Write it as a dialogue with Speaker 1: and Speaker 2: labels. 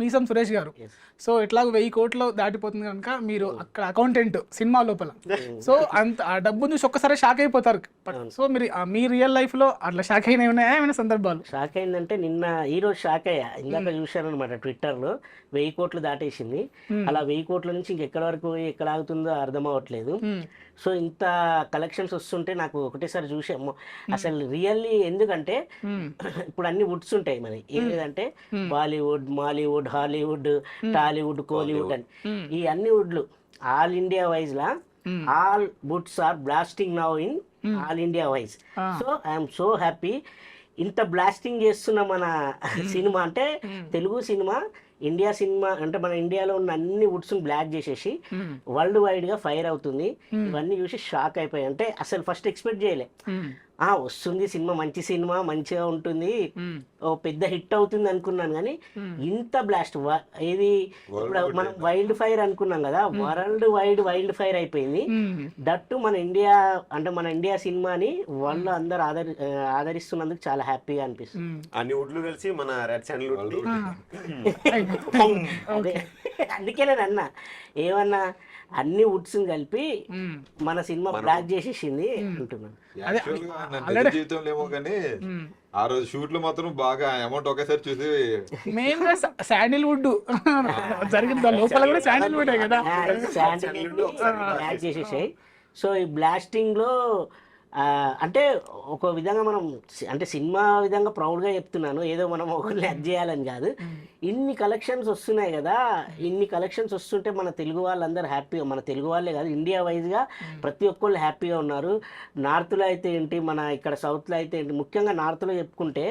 Speaker 1: మీసం సురేష్ గారు.
Speaker 2: Yes.
Speaker 1: So ఇట్లాగ 1000 కోట్లు దాటిపోతుంది కనుక మీరు అక్కడ అకౌంటెంట్ సినిమా లోపల. సో అంత ఆ డబ్బుని చూసి ఒక్కసారి షాక్ అయిపోతారు. సో మీరు మీ రియల్ లైఫ్ లో అట్లా షాక్ అయినవి ఉన్నాయా ఏమైనా సందర్భాలు?
Speaker 2: షాక్ అయిందంటే ఈ రోజు షాక్ అయ్యా. ఇందాక చూశాను అనమాట ట్విట్టర్లో 1000 కోట్లు దాటేసింది. అలా 1000 కోట్ల నుంచి ఇంకెక్కడ వరకు పోయి ఎక్కడ ఆగుతుందో అర్థం అవ్వట్లేదు. సో ఇంత కలెక్షన్స్ వస్తుంటే నాకు ఒకటేసారి చూసాము అసలు రియల్లీ. ఎందుకంటే ఇప్పుడు అన్ని వుడ్స్ ఉంటాయి మరి, ఏదంటే బాలీవుడ్, మాలీవుడ్, హాలీవుడ్, టాలీవుడ్, కోలీవుడ్ అని ఈ అన్ని వుడ్లు ఆల్ ఇండియా వైజ్ లా all woods are blasting now in all India wise. So I'm so happy. ఇంత బ్లాస్టింగ్ చేస్తున్న మన సినిమా అంటే తెలుగు సినిమా, ఇండియా సినిమా అంటే మన ఇండియాలో ఉన్న అన్ని వుడ్స్ బ్లాక్ చేసేసి వరల్డ్ వైడ్ గా ఫైర్ అవుతుంది. ఇవన్నీ చూసి షాక్ అయిపోయాయి. అంటే అసలు ఫస్ట్ ఎక్స్పెక్ట్ చేయలే, వస్తుంది సినిమా, మంచి సినిమా, మంచిగా ఉంటుంది, ఓ పెద్ద హిట్ అవుతుంది అనుకున్నాను. కానీ ఇంత బ్లాస్ట్ ఏది ఇప్పుడు మనం వైల్డ్ ఫైర్ అనుకున్నాం కదా, వరల్డ్ వైల్డ్ ఫైర్ అయిపోయింది. దట్టు మన ఇండియా అంటే మన ఇండియా సినిమాని వాళ్ళు అందరు ఆదరిస్తున్నందుకు చాలా హ్యాపీగా అనిపిస్తుంది.
Speaker 3: అన్ని వుడ్లు కలిసి మన రెడ్ శాండల్
Speaker 2: అదే అందుకే నేను అన్నా, ఏమన్నా అన్ని వుడ్స్ కలిపి మన సినిమా బ్లాక్ చేసేసింది అంటున్నాను.
Speaker 4: జీవితంలో ఏమో కానీ ఆ రోజు షూట్ లో మాత్రం బాగా అమౌంట్ ఒకేసారి చూసి
Speaker 1: మెయిన్ గా శాండిల్వుడ్ జరిగింది, లోపల కూడా శాండిల్వుడ్ కదా.
Speaker 2: బ్లాక్ చేసేసాయి. సో ఈ బ్లాస్టింగ్ లో అంటే ఒక విధంగా మనం అంటే సినిమా విధంగా ప్రౌడ్గా చెప్తున్నాను, ఏదో మనం ఒకరిని అది చేయాలని కాదు. ఇన్ని కలెక్షన్స్ వస్తున్నాయి కదా, ఇన్ని కలెక్షన్స్ వస్తుంటే మన తెలుగు వాళ్ళందరూ హ్యాపీగా, మన తెలుగు వాళ్ళే కాదు ఇండియా వైజ్గా ప్రతి ఒక్కళ్ళు హ్యాపీగా ఉన్నారు. నార్త్లో అయితే ఏంటి, మన ఇక్కడ సౌత్లో అయితే ఏంటి, ముఖ్యంగా నార్త్లో చెప్పుకుంటే